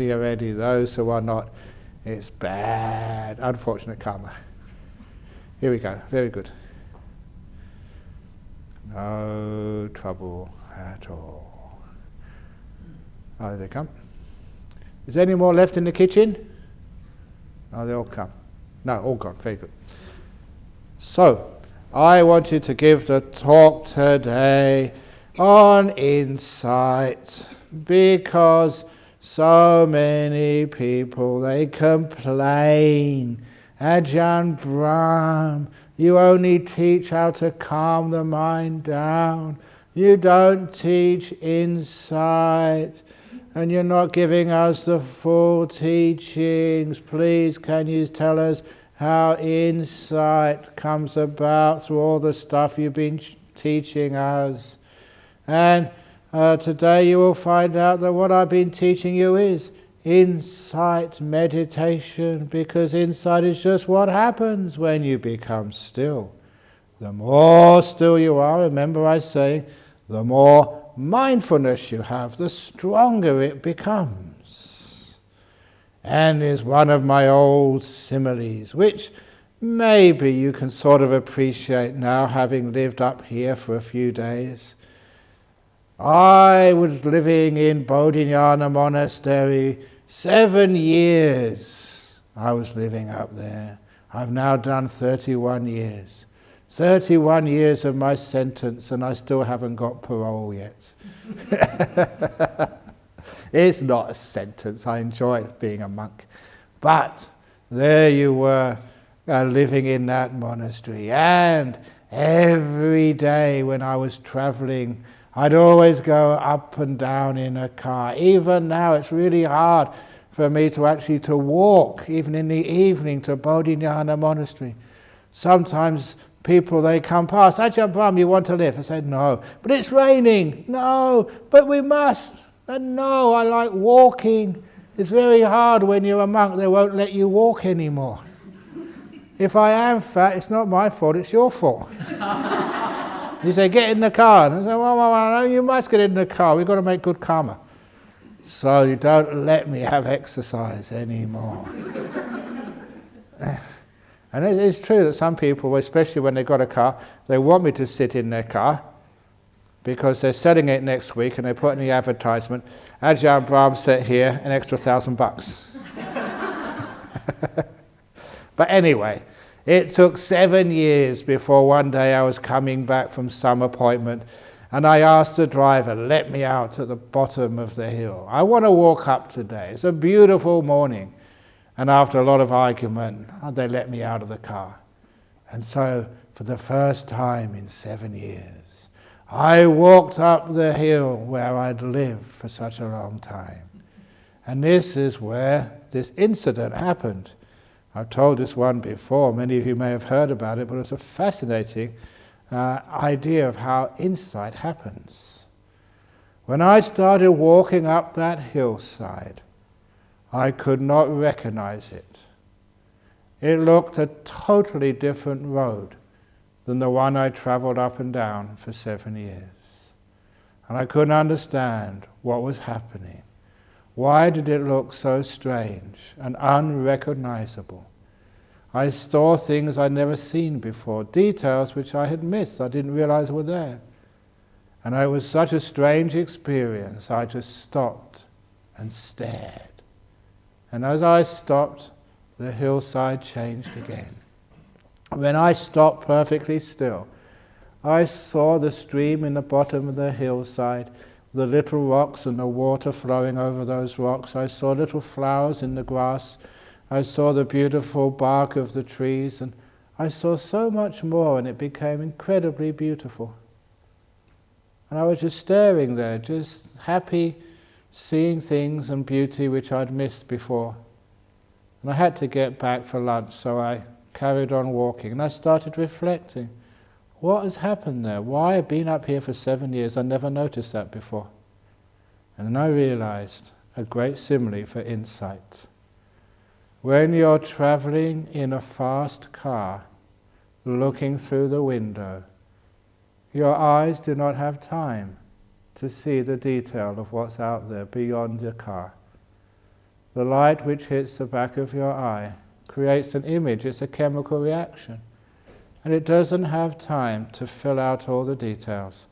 already. Those who are not, it's bad, unfortunate karma. Here we go, very good. No trouble at all. Oh, there they come. Is there any more left in the kitchen? Oh, they all come. No, all gone, very good. So, I wanted to give the talk today on insight, because so many people, they complain, Ajahn Brahm, you only teach how to calm the mind down, you don't teach insight, and you're not giving us the full teachings. Please, can you tell us how insight comes about through all the stuff you've been teaching us? And today you will find out that what I've been teaching you is insight meditation, because insight is just what happens when you become still. The more still you are, remember I say, the more mindfulness you have, the stronger it becomes. And is one of my old similes, which maybe you can sort of appreciate now, having lived up here for a few days. I was living in Jhana monastery 7 years. I was living up there. I've now done 31 years. 31 years of my sentence, and I still haven't got parole yet. It's not a sentence. I enjoy being a monk. But there you were, living in that monastery. And every day when I was traveling, I'd always go up and down in a car. Even now, it's really hard for me to actually to walk, even in the evening, to Bodhinyana monastery. Sometimes people, they come past, Ajahn Brahm, you want to live? I said, no. But it's raining. No, but we must. And no, I like walking. It's very hard when you're a monk, they won't let you walk anymore. If I am fat, it's not my fault, it's your fault. You say, get in the car. And I say, well, no, you must get in the car. We've got to make good karma. So you don't let me have exercise anymore. And it is true that some people, especially when they've got a car, they want me to sit in their car because they're selling it next week and they put in the advertisement, Ajahn Brahm sat here, an extra $1,000. But anyway, it took 7 years before one day I was coming back from some appointment and I asked the driver, let me out at the bottom of the hill. I want to walk up today. It's a beautiful morning. And after a lot of argument, they let me out of the car. And so, for the first time in 7 years, I walked up the hill where I'd lived for such a long time. And this is where this incident happened. I've told this one before, many of you may have heard about it, but it's a fascinating idea of how insight happens. When I started walking up that hillside, I could not recognize it. It looked a totally different road than the one I traveled up and down for 7 years. And I couldn't understand what was happening. Why did it look so strange and unrecognizable? I saw things I'd never seen before, details which I had missed, I didn't realize were there. And it was such a strange experience, I just stopped and stared. And as I stopped, the hillside changed again. When I stopped perfectly still, I saw the stream in the bottom of the hillside, the little rocks and the water flowing over those rocks. I saw little flowers in the grass. I saw the beautiful bark of the trees, and I saw so much more, and it became incredibly beautiful. And I was just staring there, just happy, seeing things and beauty which I'd missed before. And I had to get back for lunch, so I carried on walking, and I started reflecting. What has happened there? Why? I've been up here for 7 years, I never noticed that before. And then I realized a great simile for insight. When you're traveling in a fast car, looking through the window, your eyes do not have time to see the detail of what's out there beyond your car. The light which hits the back of your eye creates an image, it's a chemical reaction. And it doesn't have time to fill out all the details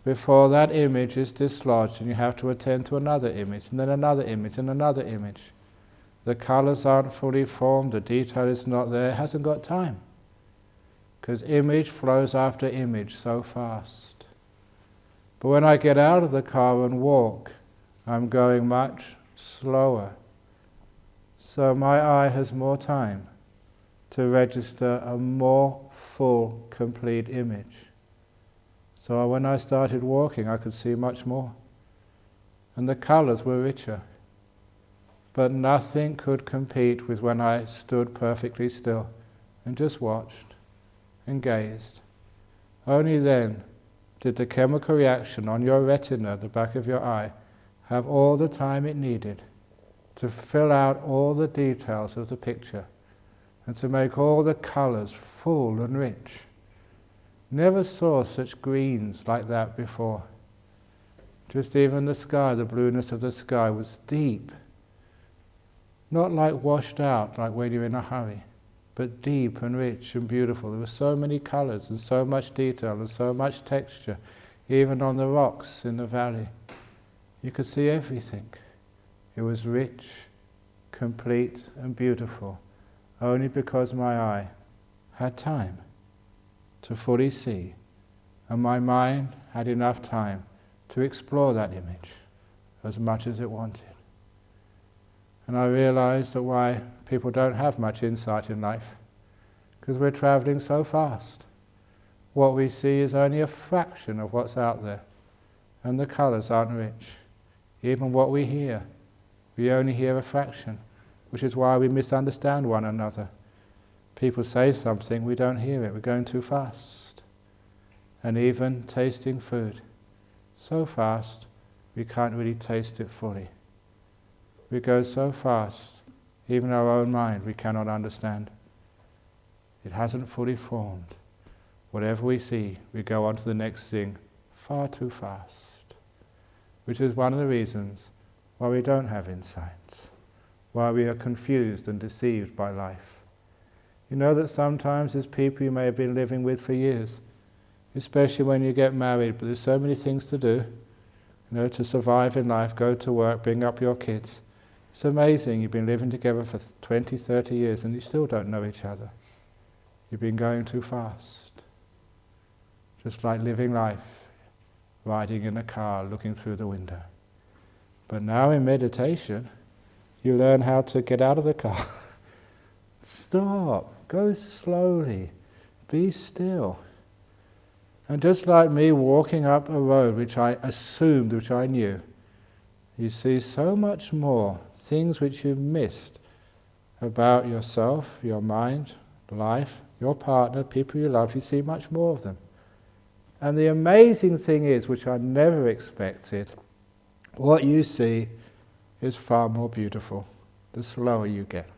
before that image is dislodged and you have to attend to another image, and then another image, and another image. The colours aren't fully formed, the detail is not there, it hasn't got time. Because image flows after image so fast. But when I get out of the car and walk, I'm going much slower. So my eye has more time to register a more full, complete image. So when I started walking, I could see much more. And the colours were richer. But nothing could compete with when I stood perfectly still and just watched and gazed. Only then did the chemical reaction on your retina, the back of your eye, have all the time it needed to fill out all the details of the picture and to make all the colours full and rich. Never saw such greens like that before. Just even the sky, the blueness of the sky was deep. Not like washed out, like when you're in a hurry, but deep and rich and beautiful. There were so many colours and so much detail and so much texture, even on the rocks in the valley. You could see everything. It was rich, complete and beautiful, only because my eye had time to fully see, and my mind had enough time to explore that image as much as it wanted. And I realized that why people don't have much insight in life, because we're traveling so fast. What we see is only a fraction of what's out there, and the colors aren't rich. Even what we hear, we only hear a fraction, which is why we misunderstand one another. People say something, we don't hear it, we're going too fast. And even tasting food, so fast we can't really taste it fully. We go so fast, even our own mind we cannot understand. It hasn't fully formed. Whatever we see, we go on to the next thing far too fast. Which is one of the reasons why we don't have insights, why we are confused and deceived by life. You know that sometimes there's people you may have been living with for years, especially when you get married, but there's so many things to do, to survive in life, go to work, bring up your kids. It's amazing, you've been living together for 20, 30 years and you still don't know each other. You've been going too fast. Just like living life, riding in a car, looking through the window. But now in meditation, you learn how to get out of the car. Stop, go slowly, be still. And just like me walking up a road which I assumed, which I knew, you see so much more things which you've missed about yourself, your mind, life, your partner, people you love, you see much more of them. And the amazing thing is, which I never expected, what you see is far more beautiful the slower you get.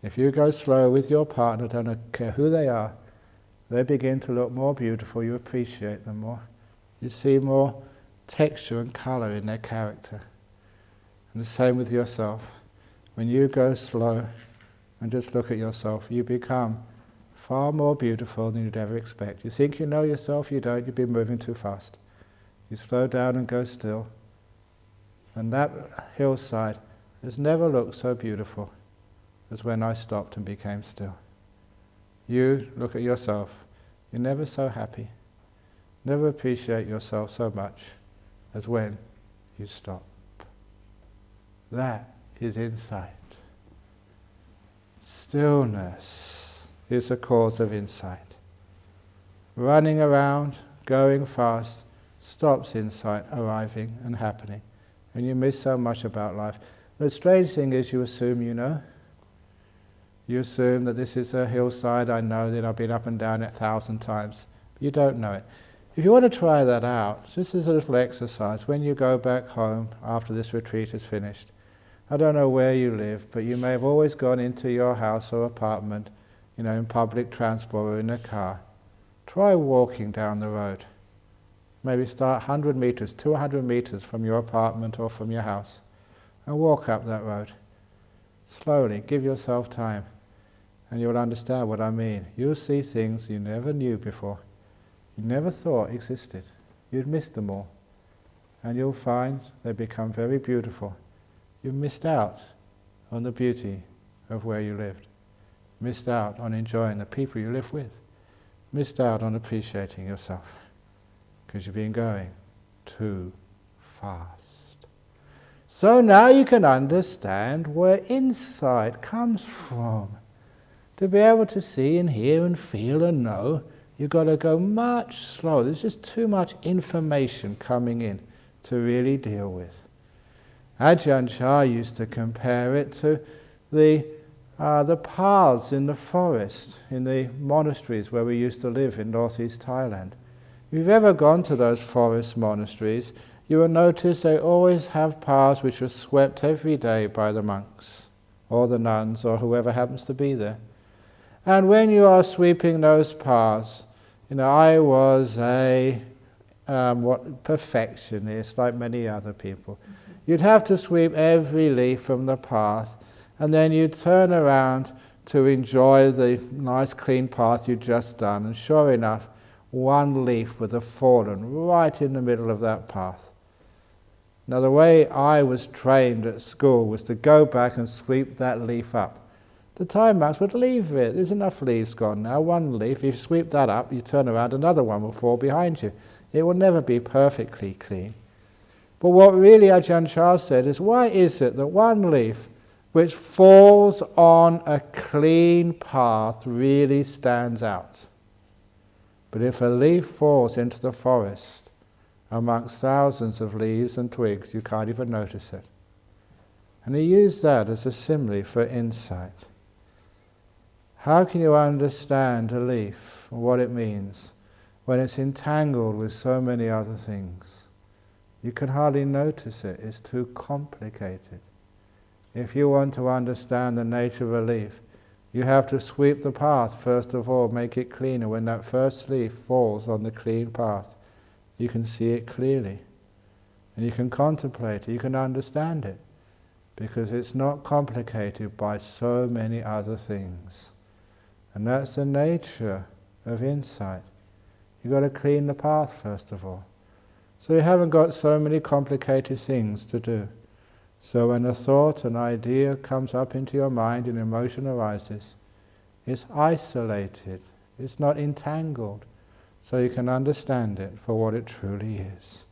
If you go slow with your partner, don't care who they are, they begin to look more beautiful, you appreciate them more. You see more texture and colour in their character. And the same with yourself. When you go slow and just look at yourself, you become far more beautiful than you'd ever expect. You think you know yourself, you don't, you've been moving too fast. You slow down and go still. And that hillside has never looked so beautiful as when I stopped and became still. You look at yourself, you're never so happy, never appreciate yourself so much as when you stop. That is insight. Stillness is the cause of insight. Running around, going fast, stops insight arriving and happening, and you miss so much about life. The strange thing is you assume you know. You assume that this is a hillside, I know that I've been up and down it 1,000 times. You don't know it. If you want to try that out, this is a little exercise. When you go back home after this retreat is finished, I don't know where you live, but you may have always gone into your house or apartment, in public transport or in a car. Try walking down the road. Maybe start 100 meters, 200 meters from your apartment or from your house, and walk up that road. Slowly, give yourself time, and you'll understand what I mean. You'll see things you never knew before, you never thought existed. You'd missed them all, and you'll find they become very beautiful. You've missed out on the beauty of where you lived, missed out on enjoying the people you live with, missed out on appreciating yourself, because you've been going too fast. So now you can understand where insight comes from. To be able to see and hear and feel and know, you've got to go much slower. There's just too much information coming in to really deal with. Ajahn used to compare it to the paths in the forest, in the monasteries where we used to live in northeast Thailand. If you've ever gone to those forest monasteries, you will notice they always have paths which are swept every day by the monks, or the nuns, or whoever happens to be there. And when you are sweeping those paths, I was a perfectionist, like many other people. You'd have to sweep every leaf from the path, and then you'd turn around to enjoy the nice clean path you'd just done, and sure enough, one leaf would have fallen right in the middle of that path. Now the way I was trained at school was to go back and sweep that leaf up. The time monks would leave it. There's enough leaves gone now. One leaf, if you sweep that up, you turn around, another one will fall behind you. It will never be perfectly clean. But what really Ajahn said is, why is it that one leaf which falls on a clean path really stands out? But if a leaf falls into the forest, amongst thousands of leaves and twigs, you can't even notice it. And he used that as a simile for insight. How can you understand a leaf, or what it means, when it's entangled with so many other things? You can hardly notice it, it's too complicated. If you want to understand the nature of a leaf, you have to sweep the path first of all, make it cleaner. When that first leaf falls on the clean path, you can see it clearly, and you can contemplate it, you can understand it, because it's not complicated by so many other things. And that's the nature of insight. You've got to clean the path first of all. So you haven't got so many complicated things to do. So when a thought, an idea comes up into your mind and emotion arises, it's isolated, it's not entangled. So you can understand it for what it truly is.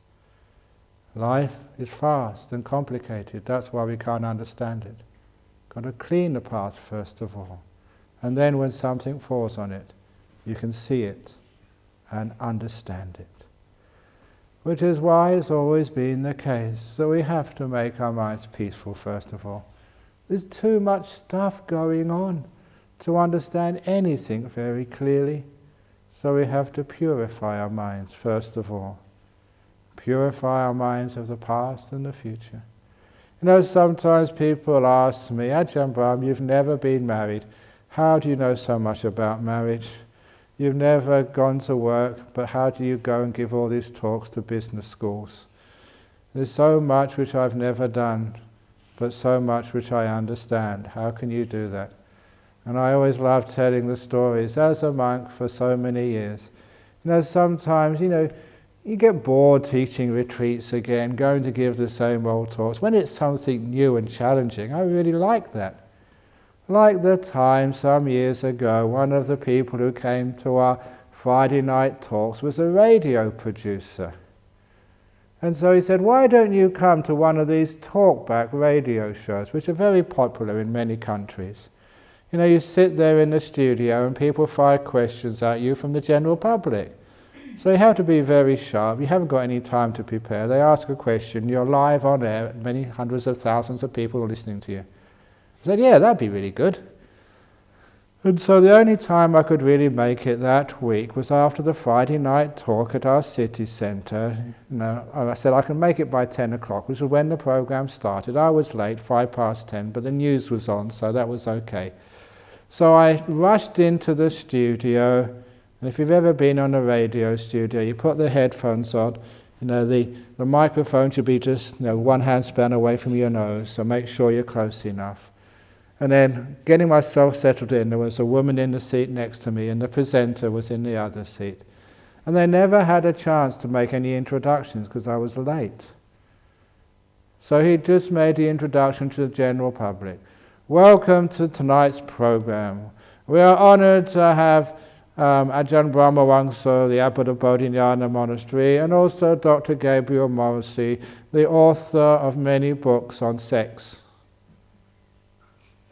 Life is fast and complicated, that's why we can't understand it. Got to clean the path first of all. And then when something falls on it, you can see it and understand it. Which is why it's always been the case. So we have to make our minds peaceful first of all. There's too much stuff going on to understand anything very clearly. So we have to purify our minds first of all. Purify our minds of the past and the future. Sometimes people ask me, Ajahn Brahm, you've never been married. How do you know so much about marriage? You've never gone to work, but how do you go and give all these talks to business schools? There's so much which I've never done, but so much which I understand. How can you do that? And I always love telling the stories. As a monk for so many years, sometimes, you get bored teaching retreats again, going to give the same old talks. When it's something new and challenging, I really like that. Like the time some years ago, one of the people who came to our Friday night talks was a radio producer. And so he said, why don't you come to one of these talkback radio shows, which are very popular in many countries? You sit there in the studio and people fire questions at you from the general public. So you have to be very sharp. You haven't got any time to prepare. They ask a question, you're live on air, many hundreds of thousands of people are listening to you. I said, yeah, that'd be really good. And so the only time I could really make it that week was after the Friday night talk at our city centre. I said I can make it by 10 o'clock, which was when the programme started. I was late, 10:05, but the news was on, so that was okay. So I rushed into the studio, and if you've ever been on a radio studio, you put the headphones on, the microphone should be just one hand span away from your nose, so make sure you're close enough. And then getting myself settled in, there was a woman in the seat next to me and the presenter was in the other seat. And they never had a chance to make any introductions because I was late. So he just made the introduction to the general public. Welcome to tonight's program. We are honored to have Ajahn Brahm, the abbot of Bodhinyana Monastery, and also Dr. Gabriel Morrissey, the author of many books on sex.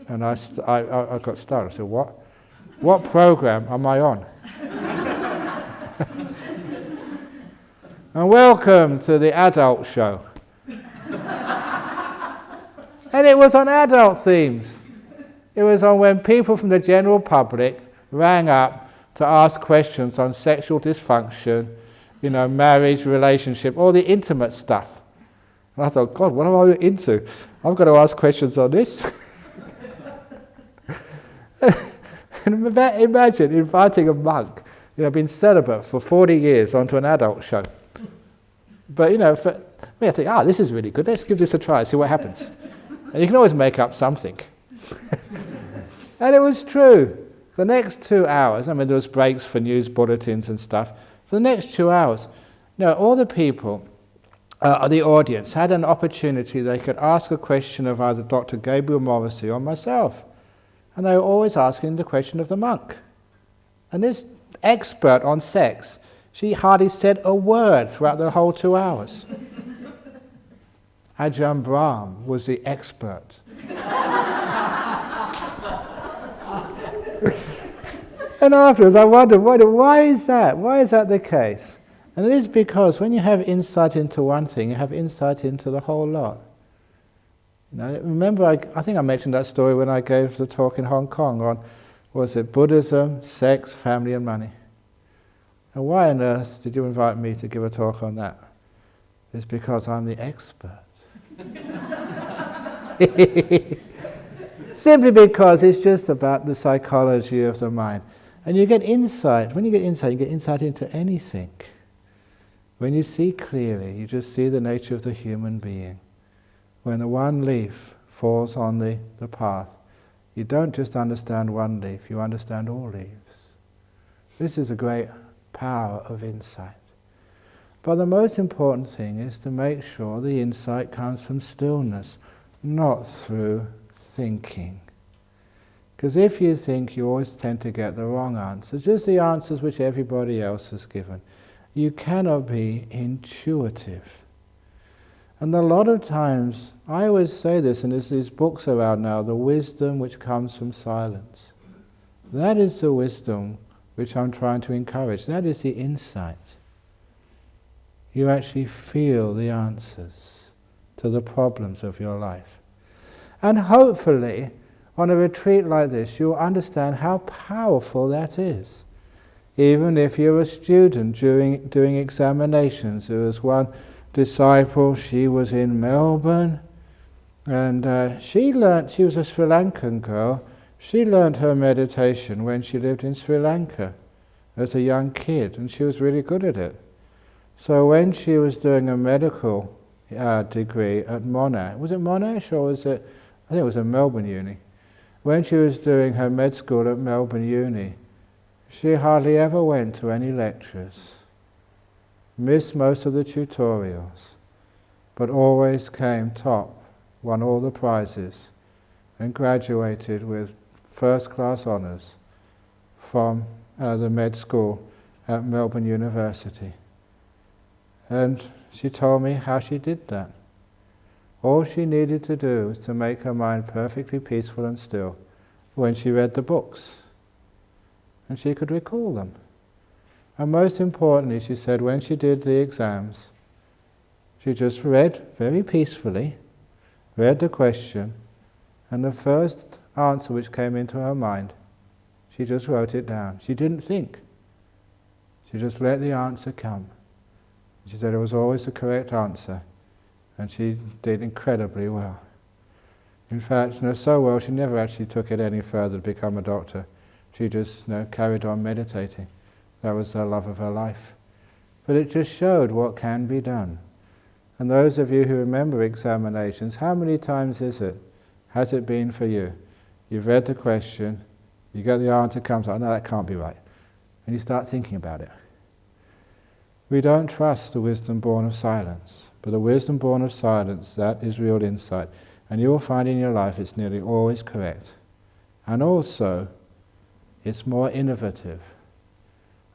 And I got started. I said, what? What program am I on? And welcome to the adult show. And it was on adult themes. It was on when people from the general public rang up to ask questions on sexual dysfunction, marriage, relationship, all the intimate stuff. And I thought, God, what am I into? I've got to ask questions on this. And imagine inviting a monk, been celibate for 40 years onto an adult show. But, for me, I think, this is really good. Let's give this a try, see what happens. And you can always make up something. And it was true. The next 2 hours, there was breaks for news bulletins and stuff. For the next 2 hours, all the people, the audience, had an opportunity. They could ask a question of either Dr. Gabriel Morrissey or myself. And they were always asking the question of the monk. And this expert on sex, she hardly said a word throughout the whole 2 hours. Ajahn Brahm was the expert. And afterwards I wondered, why is that? Why is that the case? And it is because when you have insight into one thing, you have insight into the whole lot. Remember, I think I mentioned that story when I gave the talk in Hong Kong on, Buddhism, sex, family and money. And why on earth did you invite me to give a talk on that? It's because I'm the expert. Simply because it's just about the psychology of the mind. And you get insight. When you get insight into anything. When you see clearly, you just see the nature of the human being. When the one leaf falls on the path, you don't just understand one leaf, you understand all leaves. This is a great power of insight. But the most important thing is to make sure the insight comes from stillness, not through thinking. Because if you think, you always tend to get the wrong answers, just the answers which everybody else has given. You cannot be intuitive. And a lot of times, I always say this, and there's these books around now, the wisdom which comes from silence. That is the wisdom which I'm trying to encourage. That is the insight. You actually feel the answers to the problems of your life. And hopefully, on a retreat like this, you'll understand how powerful that is. Even if you're a student doing examinations. There was one disciple, she was in Melbourne, and she was a Sri Lankan girl, she learned her meditation when she lived in Sri Lanka as a young kid, and she was really good at it. So when she was doing a medical degree at Monash, was it Monash or was it, I think it was at Melbourne Uni. When she was doing her med school at Melbourne Uni, she hardly ever went to any lectures, missed most of the tutorials, but always came top, won all the prizes, and graduated with first-class honours from the med school at Melbourne University. And she told me how she did that. All she needed to do was to make her mind perfectly peaceful and still when she read the books. And she could recall them. And most importantly, she said, when she did the exams, she just read very peacefully, read the question, and the first answer which came into her mind, she just wrote it down. She didn't think. She just let the answer come. She said it was always the correct answer, and she did incredibly well. In fact, so well she never actually took it any further to become a doctor. She just carried on meditating. That was the love of her life. but it just showed what can be done. And those of you who remember examinations, how many times has it been for you? You've read the question, you get the answer, comes out, no, that can't be right. And you start thinking about it. We don't trust the wisdom born of silence, but the wisdom born of silence, that is real insight. And you will find in your life it's nearly always correct. And also, it's more innovative.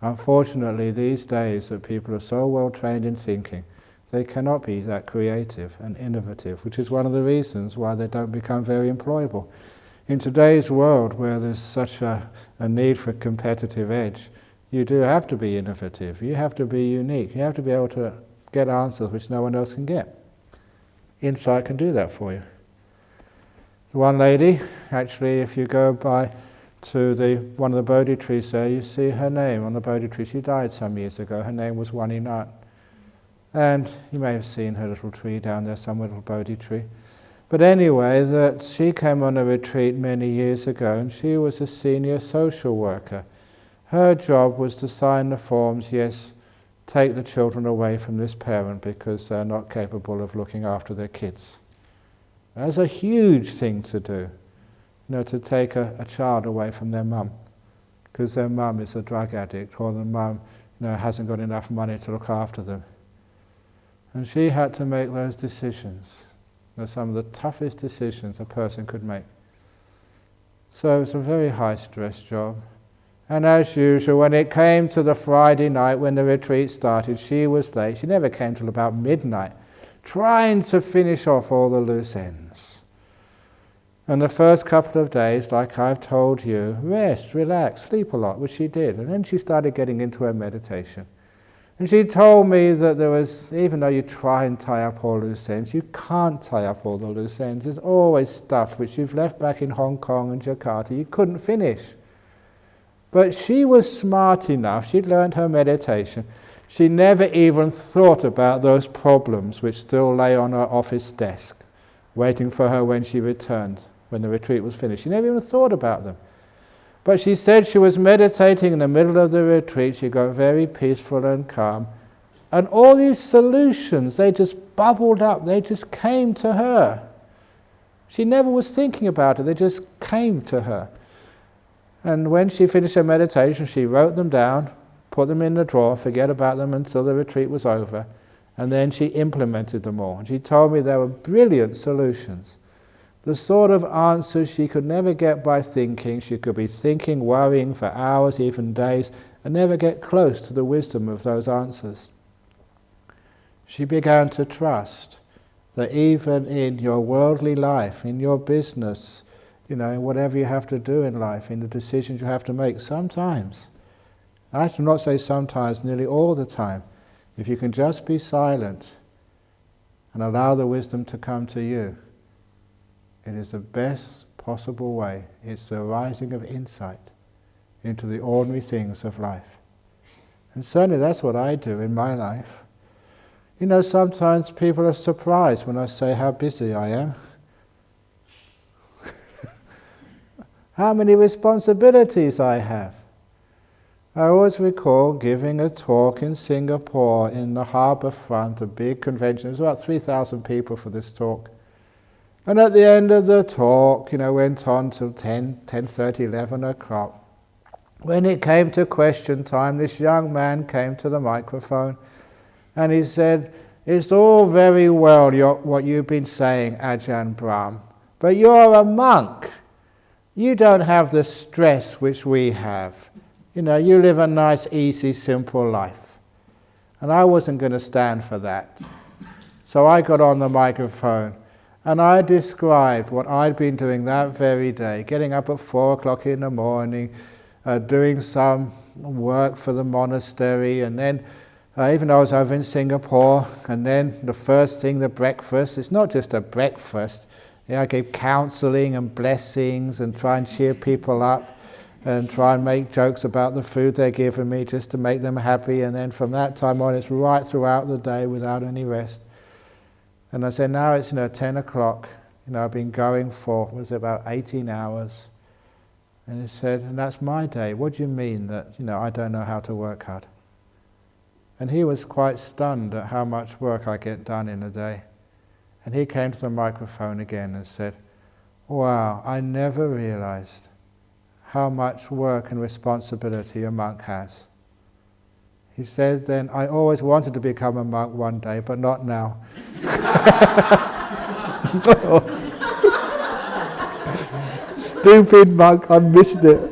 Unfortunately, these days that people are so well trained in thinking, they cannot be that creative and innovative, which is one of the reasons why they don't become very employable. In today's world, where there's such a need for competitive edge, you do have to be innovative, you have to be unique, you have to be able to get answers which no one else can get. Insight can do that for you. One lady, actually, if you go by to one of the Bodhi trees there, you see her name on the Bodhi tree. She died some years ago. Her name was Waninat. And you may have seen her little tree down there, some little Bodhi tree. But anyway, that she came on a retreat many years ago, and she was a senior social worker. Her job was to sign the forms, yes, take the children away from this parent because they're not capable of looking after their kids. That's a huge thing to do, to take a child away from their mum because their mum is a drug addict or the mum hasn't got enough money to look after them. And she had to make those decisions. Some of the toughest decisions a person could make. So it's a very high stress job. And as usual, when it came to the Friday night when the retreat started, she was late. She never came till about midnight, trying to finish off all the loose ends. And the first couple of days, like I've told you, rest, relax, sleep a lot, which she did. And then she started getting into her meditation. And she told me that there was, even though you try and tie up all loose ends, you can't tie up all the loose ends. There's always stuff which you've left back in Hong Kong and Jakarta you couldn't finish. But she was smart enough, she'd learned her meditation. She never even thought about those problems which still lay on her office desk, waiting for her when she returned, when the retreat was finished. She never even thought about them. But she said she was meditating in the middle of the retreat, she got very peaceful and calm, and all these solutions, they just bubbled up, they just came to her. She never was thinking about it, they just came to her. And when she finished her meditation, she wrote them down, put them in the drawer, forget about them until the retreat was over, and then she implemented them all. And she told me they were brilliant solutions. The sort of answers she could never get by thinking. She could be thinking, worrying for hours, even days, and never get close to the wisdom of those answers. She began to trust that even in your worldly life, in your business, in whatever you have to do in life, in the decisions you have to make, sometimes, I do not say sometimes, nearly all the time, if you can just be silent and allow the wisdom to come to you, it is the best possible way. It's the rising of insight into the ordinary things of life. And certainly that's what I do in my life. Sometimes people are surprised when I say how busy I am. How many responsibilities I have. I always recall giving a talk in Singapore in the harbour front, a big convention. There was about 3,000 people for this talk. And at the end of the talk, went on till 10:30, 11 o'clock. When it came to question time, this young man came to the microphone and he said, "It's all very well what you've been saying, Ajahn Brahm, but you're a monk. You don't have the stress which we have. You live a nice, easy, simple life." And I wasn't going to stand for that. So I got on the microphone and I described what I'd been doing that very day, getting up at 4 o'clock in the morning, doing some work for the monastery, and then, even though I was over in Singapore, and then the first thing, the breakfast. It's not just a breakfast. I gave counseling and blessings and try and cheer people up and try and make jokes about the food they're giving me just to make them happy, and then from that time on it's right throughout the day without any rest. And I said, now it's 10 o'clock, I've been going for, about 18 hours. And he said, and that's my day. What do you mean that, I don't know how to work hard? And he was quite stunned at how much work I get done in a day. And he came to the microphone again and said, "Wow, I never realized how much work and responsibility a monk has." He said then, "I always wanted to become a monk one day, but not now." Stupid monk, I missed it.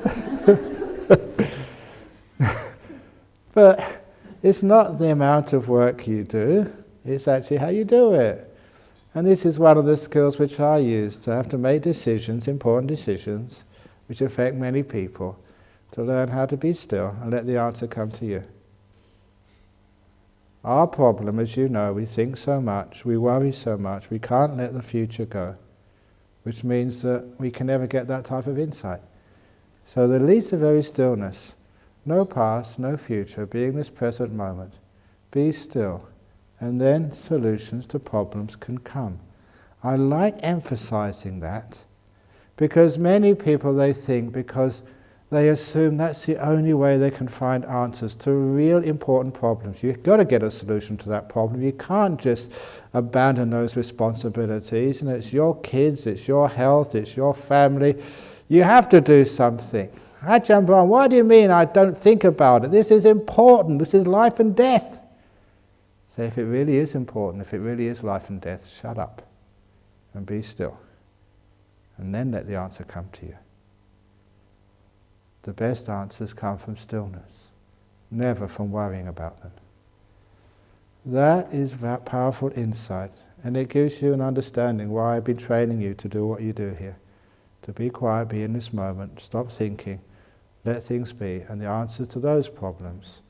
But it's not the amount of work you do, it's actually how you do it. And this is one of the skills which I use to have to make decisions, important decisions, which affect many people, to learn how to be still and let the answer come to you. Our problem, as you know, we think so much, we worry so much, we can't let the future go, which means that we can never get that type of insight. So the least of very stillness, no past, no future, being this present moment, be still, and then solutions to problems can come. I like emphasizing that, because many people, they think, because they assume that's the only way they can find answers to real important problems. You've got to get a solution to that problem. You can't just abandon those responsibilities, and it's your kids, it's your health, it's your family. You have to do something. Ajahn Brahm, what do you mean I don't think about it? This is important, this is life and death. So if it really is important, if it really is life and death, shut up and be still. And then let the answer come to you. The best answers come from stillness, never from worrying about them. That is that powerful insight, and it gives you an understanding why I've been training you to do what you do here. To be quiet, be in this moment, stop thinking, let things be, and the answers to those problems,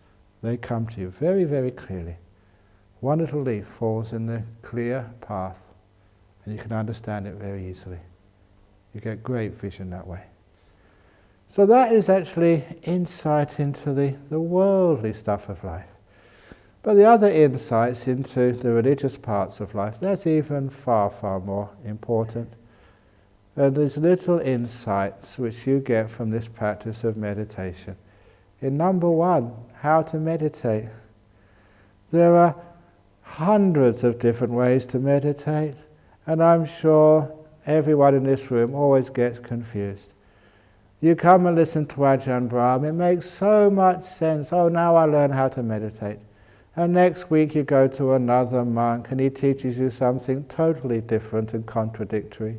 they come to you very, very clearly. One little leaf falls in the clear path, and you can understand it very easily. You get great vision that way. So that is actually insight into the worldly stuff of life. But the other insights into the religious parts of life, that's even far, far more important. And there's little insights which you get from this practice of meditation. In number one, how to meditate. There are hundreds of different ways to meditate, and I'm sure everyone in this room always gets confused. You come and listen to Ajahn Brahm, it makes so much sense. Oh, now I learn how to meditate. And next week you go to another monk and he teaches you something totally different and contradictory.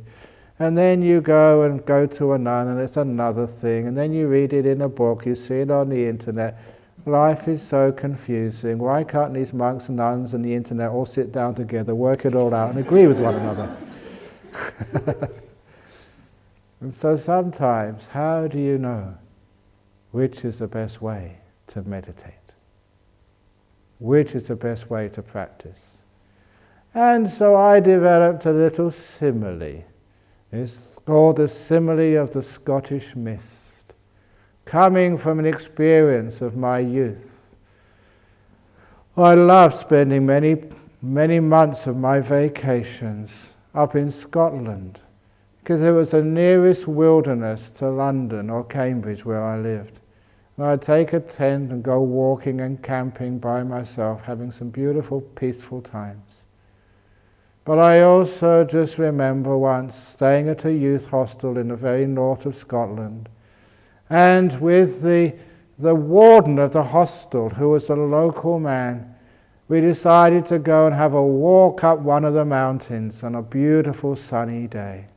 And then you go to a nun and it's another thing. And then you read it in a book, you see it on the internet. Life is so confusing. Why can't these monks and nuns and the internet all sit down together, work it all out and agree with one another? And so sometimes, how do you know which is the best way to meditate? Which is the best way to practice? And so I developed a little simile. It's called the simile of the Scottish mist, coming from an experience of my youth. I loved spending many months of my vacations up in Scotland, because it was the nearest wilderness to London or Cambridge where I lived. And I'd take a tent and go walking and camping by myself, having some beautiful, peaceful times. But I also just remember once staying at a youth hostel in the very north of Scotland, and with the warden of the hostel, who was a local man, we decided to go and have a walk up one of the mountains on a beautiful sunny day.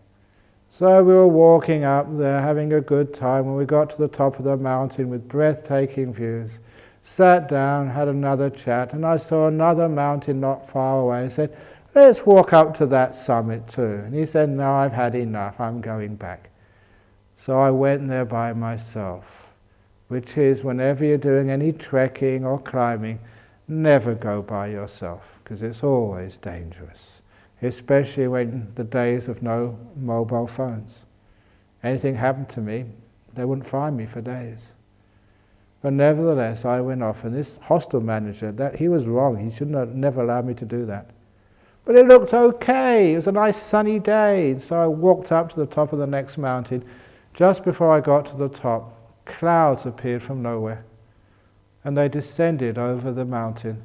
So we were walking up there, having a good time. When we got to the top of the mountain with breathtaking views, sat down, had another chat, and I saw another mountain not far away. I said, let's walk up to that summit too. And he said, no, I've had enough, I'm going back. So I went there by myself, which is whenever you're doing any trekking or climbing, never go by yourself, because it's always dangerous. Especially when the days of no mobile phones. Anything happened to me, they wouldn't find me for days. But nevertheless, I went off, and this hostel manager, he was wrong. He shouldn't have never allowed me to do that. But it looked okay. It was a nice sunny day. And so I walked up to the top of the next mountain. Just before I got to the top, clouds appeared from nowhere. And they descended over the mountain,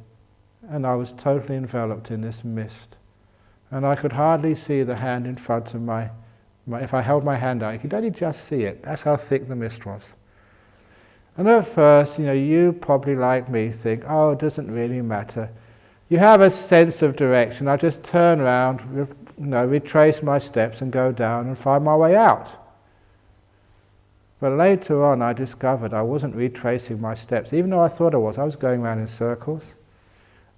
and I was totally enveloped in this mist. And I could hardly see the hand in front of my if I held my hand out, you could only just see it. That's how thick the mist was. And at first, you probably like me think, oh, it doesn't really matter. You have a sense of direction. I just turn around, retrace my steps and go down and find my way out. But later on I discovered I wasn't retracing my steps. Even though I thought I was going around in circles.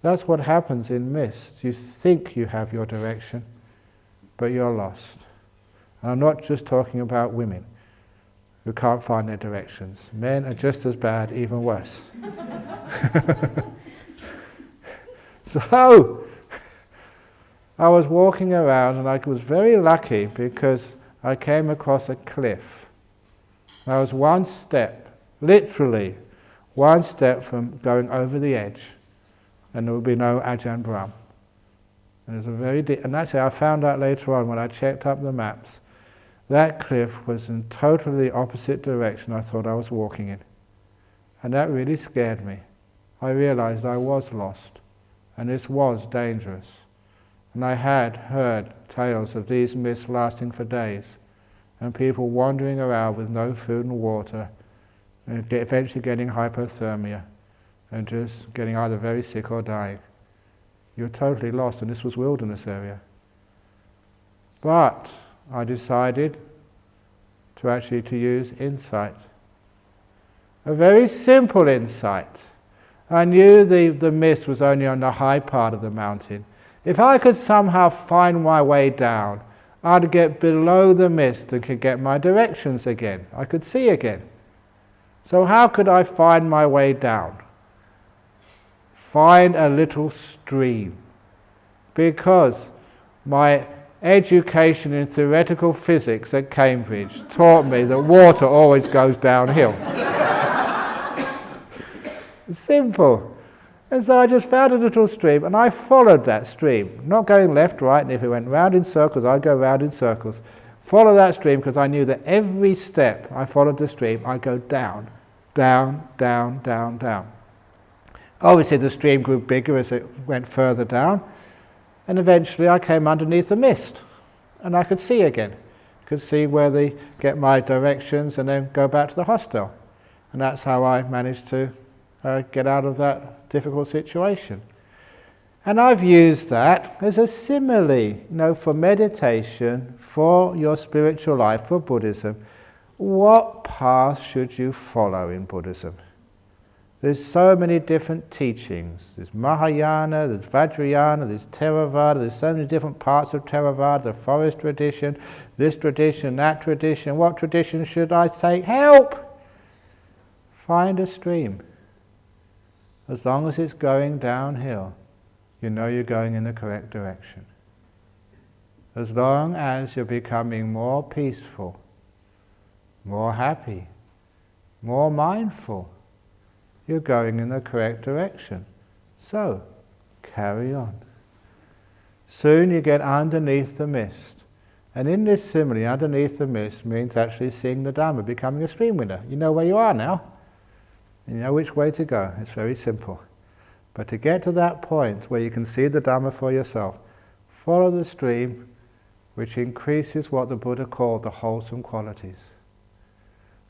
That's what happens in mist. You think you have your direction, but you're lost. And I'm not just talking about women who can't find their directions. Men are just as bad, even worse. So, I was walking around and I was very lucky because I came across a cliff. I was one step, literally one step from going over the edge, and there would be no Ajahn Brahm. And it was a very deep, and that's it. I found out later on when I checked up the maps, that cliff was in totally opposite direction I thought I was walking in. And that really scared me. I realized I was lost, and this was dangerous. And I had heard tales of these mists lasting for days, and people wandering around with no food and water, and eventually getting hypothermia, and just getting either very sick or dying. You're totally lost, and this was wilderness area. But I decided to use insight. A very simple insight. I knew the mist was only on the high part of the mountain. If I could somehow find my way down, I'd get below the mist and could get my directions again. I could see again. So how could I find my way down? Find a little stream. Because my education in theoretical physics at Cambridge taught me that water always goes downhill. Simple. And so I just found a little stream and I followed that stream, not going left, right, and if it went round in circles, I'd go round in circles. Follow that stream because I knew that every step I followed the stream, I'd go down, down, down, down, down. Obviously the stream grew bigger as it went further down, and eventually I came underneath the mist and I could see again. I could see where they get my directions and then go back to the hostel. And that's how I managed to get out of that difficult situation. And I've used that as a simile, for meditation, for your spiritual life, for Buddhism. What path should you follow in Buddhism? There's so many different teachings. There's Mahayana, there's Vajrayana, there's Theravada, there's so many different parts of Theravada, the forest tradition, this tradition, that tradition. What tradition should I take? Help! Find a stream. As long as it's going downhill, you know you're going in the correct direction. As long as you're becoming more peaceful, more happy, more mindful, you're going in the correct direction. So, carry on. Soon you get underneath the mist. And in this simile, underneath the mist means actually seeing the Dhamma, becoming a stream winner. You know where you are now. You know which way to go. It's very simple. But to get to that point where you can see the Dhamma for yourself, follow the stream which increases what the Buddha called the wholesome qualities.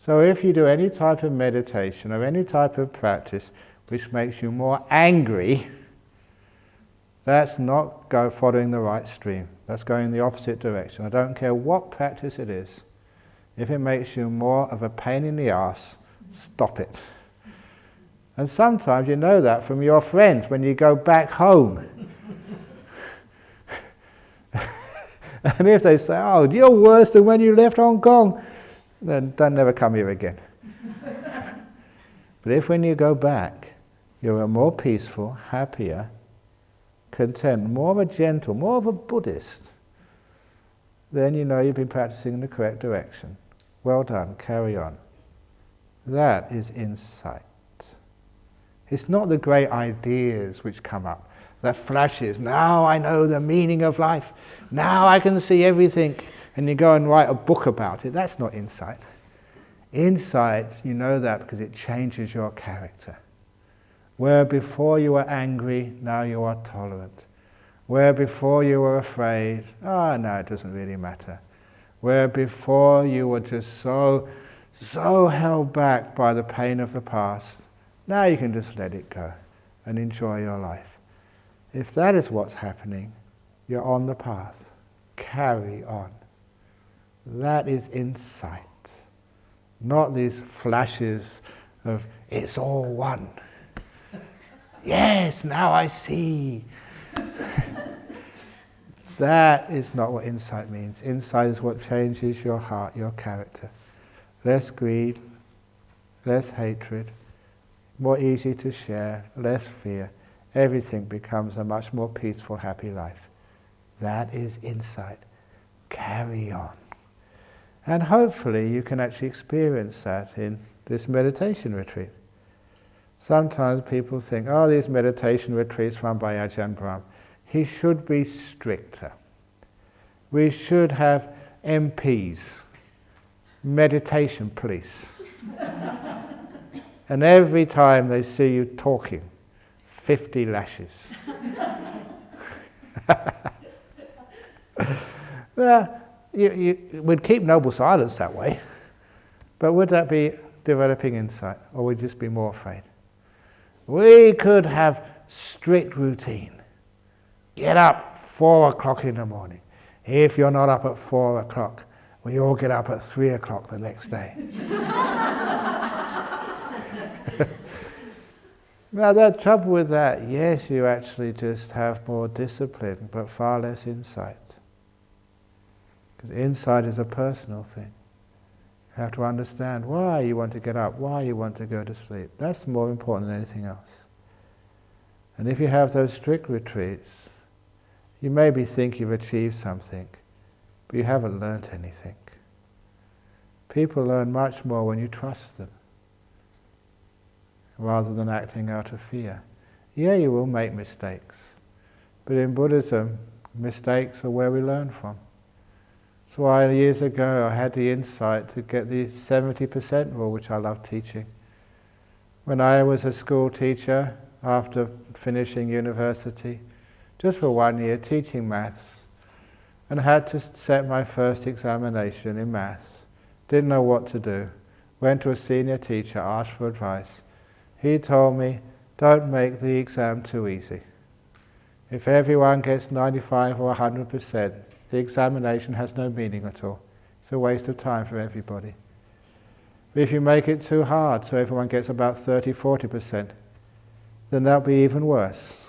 So if you do any type of meditation or any type of practice which makes you more angry, that's not following the right stream. That's going in the opposite direction. I don't care what practice it is. If it makes you more of a pain in the ass, stop it. And sometimes you know that from your friends when you go back home. And if they say, oh, you're worse than when you left Hong Kong, then don't never come here again. But if when you go back, you're a more peaceful, happier, content, more of a gentle, more of a Buddhist, then you know you've been practicing in the correct direction. Well done, carry on. That is insight. It's not the great ideas which come up, that flashes, now I know the meaning of life, now I can see everything, and you go and write a book about it. That's not insight. Insight, you know that because it changes your character. Where before you were angry, now you are tolerant. Where before you were afraid, no, it doesn't really matter. Where before you were just so held back by the pain of the past, now you can just let it go and enjoy your life. If that is what's happening, you're on the path. Carry on. That is insight. Not these flashes of, it's all one. Yes, now I see. That is not what insight means. Insight is what changes your heart, your character. Less greed, less hatred, more easy to share, less fear. Everything becomes a much more peaceful, happy life. That is insight. Carry on. And hopefully you can actually experience that in this meditation retreat. Sometimes people think, these meditation retreats run by Ajahn Brahm. He should be stricter. We should have MPs, meditation police. And every time they see you talking, 50 lashes. Well, we'd keep noble silence that way, but would that be developing insight, or would we just be more afraid? We could have strict routine. Get up 4 o'clock in the morning. If you're not up at 4 o'clock, we all get up at 3 o'clock the next day. Now the trouble with that, yes, you actually just have more discipline, but far less insight. Because insight is a personal thing. You have to understand why you want to get up, why you want to go to sleep. That's more important than anything else. And if you have those strict retreats, you maybe think you've achieved something, but you haven't learnt anything. People learn much more when you trust them, rather than acting out of fear. Yeah, you will make mistakes, but in Buddhism, mistakes are where we learn from. That's why years ago I had the insight to get the 70% rule, which I love teaching. When I was a school teacher, after finishing university, just for 1 year, teaching maths, and had to set my first examination in maths. Didn't know what to do. Went to a senior teacher, asked for advice. He told me, don't make the exam too easy. If everyone gets 95 or 100%, the examination has no meaning at all. It's a waste of time for everybody. But if you make it too hard, so everyone gets about 30-40%, then that'll be even worse.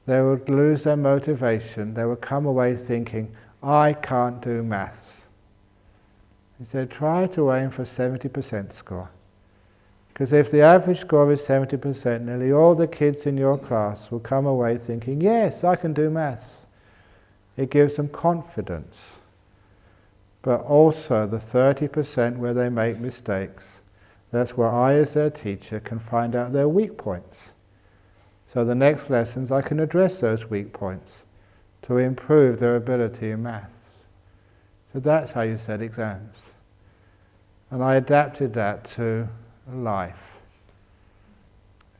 They would lose their motivation. They would come away thinking, I can't do maths. He said, try to aim for a 70% score. Because if the average score is 70%, nearly all the kids in your class will come away thinking, yes, I can do maths. It gives them confidence. But also the 30% where they make mistakes, that's where I as their teacher can find out their weak points. So the next lessons I can address those weak points to improve their ability in maths. So that's how you set exams. And I adapted that to life.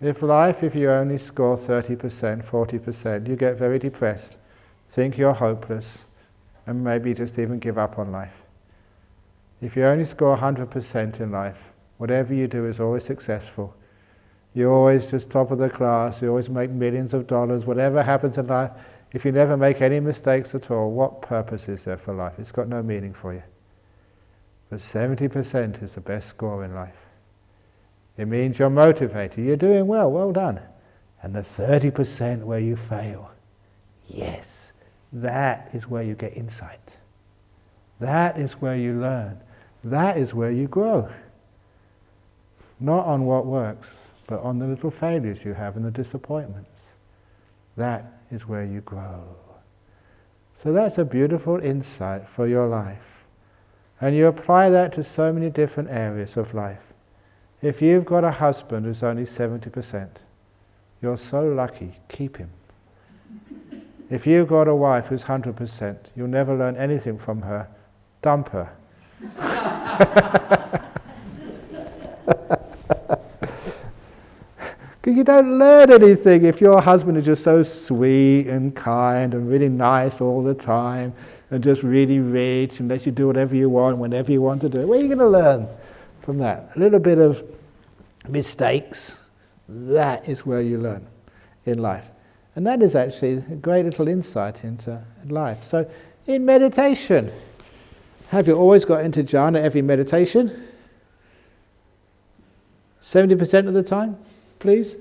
If you only score 30%, 40%, you get very depressed, think you're hopeless, and maybe just even give up on life. If you only score 100% in life, whatever you do is always successful. You're always just top of the class, you always make millions of dollars, whatever happens in life, if you never make any mistakes at all, what purpose is there for life? It's got no meaning for you. But 70% is the best score in life. It means you're motivated, you're doing well done. And the 30% where you fail, yes, that is where you get insight. That is where you learn. That is where you grow. Not on what works, but on the little failures you have and the disappointments. That is where you grow. So that's a beautiful insight for your life. And you apply that to so many different areas of life. If you've got a husband who's only 70%, you're so lucky, keep him. If you've got a wife who's 100%, you'll never learn anything from her, dump her. Because you don't learn anything if your husband is just so sweet and kind and really nice all the time and just really rich and lets you do whatever you want, whenever you want to do it. What are you going to learn from that? A little bit of mistakes, that is where you learn in life. And that is actually a great little insight into life. So in meditation, have you always got into jhana every meditation? 70% of the time, please?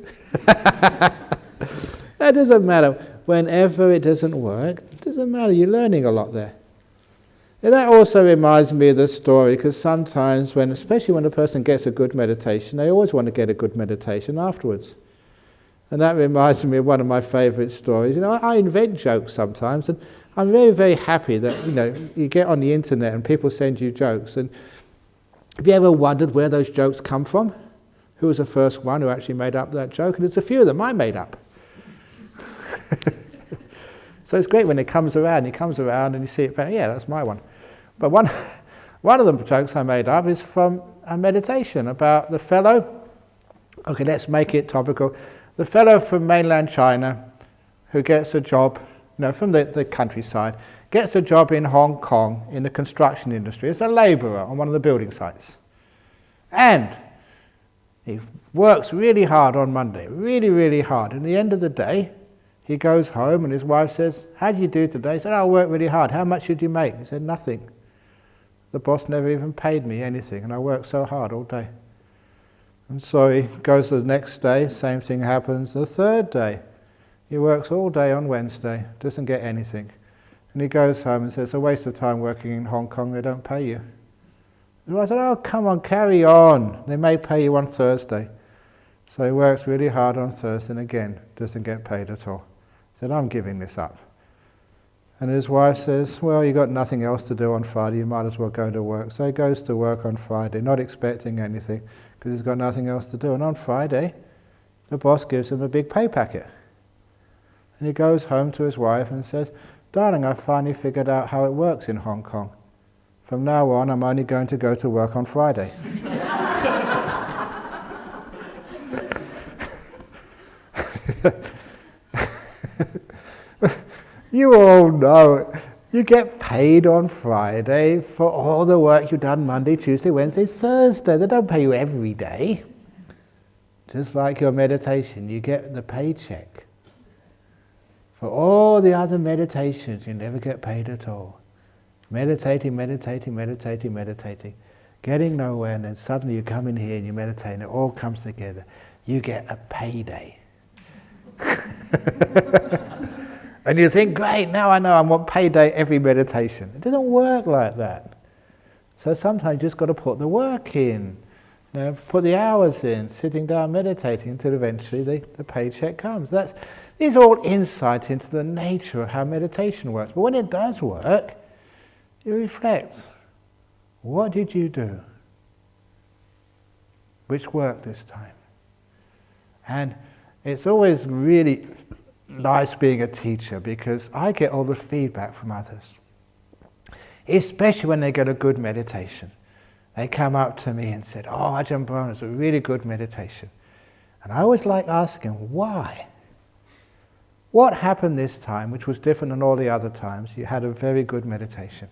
That doesn't matter. Whenever it doesn't work, it doesn't matter. You're learning a lot there. And that also reminds me of the story, because sometimes especially when a person gets a good meditation, they always want to get a good meditation afterwards. And that reminds me of one of my favourite stories. I invent jokes sometimes, and I'm very, very happy that, you get on the internet and people send you jokes. And have you ever wondered where those jokes come from? Who was the first one who actually made up that joke? And there's a few of them I made up. So it's great when it comes around and you see it, yeah, that's my one. But one of the jokes I made up is from a meditation about the fellow, okay, let's make it topical, the fellow from mainland China who gets a job, from the countryside, gets a job in Hong Kong in the construction industry as a labourer on one of the building sites. And he works really hard on Monday, really, really hard. And at the end of the day, he goes home and his wife says, "How did you do today?" He said, "I worked really hard. How much did you make?" He said, "Nothing. The boss never even paid me anything, and I worked so hard all day." And so he goes to the next day, same thing happens. The third day, he works all day on Wednesday, doesn't get anything. And he goes home and says, "It's a waste of time working in Hong Kong, they don't pay you." And I said, "Oh, come on, carry on. They may pay you on Thursday." So he works really hard on Thursday and again, doesn't get paid at all. He said, "I'm giving this up." And his wife says, "Well, you got nothing else to do on Friday, you might as well go to work." So he goes to work on Friday, not expecting anything, because he's got nothing else to do. And on Friday, the boss gives him a big pay packet. And he goes home to his wife and says, "Darling, I finally figured out how it works in Hong Kong. From now on, I'm only going to go to work on Friday." You all know, you get paid on Friday for all the work you've done Monday, Tuesday, Wednesday, Thursday. They don't pay you every day. Just like your meditation, you get the paycheck. For all the other meditations, you never get paid at all. Meditating, getting nowhere, and then suddenly you come in here and you meditate and it all comes together. You get a payday. And you think, great, now I know I want payday every meditation. It doesn't work like that. So sometimes you just got to put the work in, put the hours in, sitting down meditating until eventually the paycheck comes. These are all insights into the nature of how meditation works. But when it does work, you reflect. What did you do? Which worked this time? And it's always really nice being a teacher because I get all the feedback from others. Especially when they get a good meditation. They come up to me and said, "Oh, Ajahn Brahm, it's a really good meditation." And I always like asking, why? What happened this time which was different than all the other times? You had a very good meditation.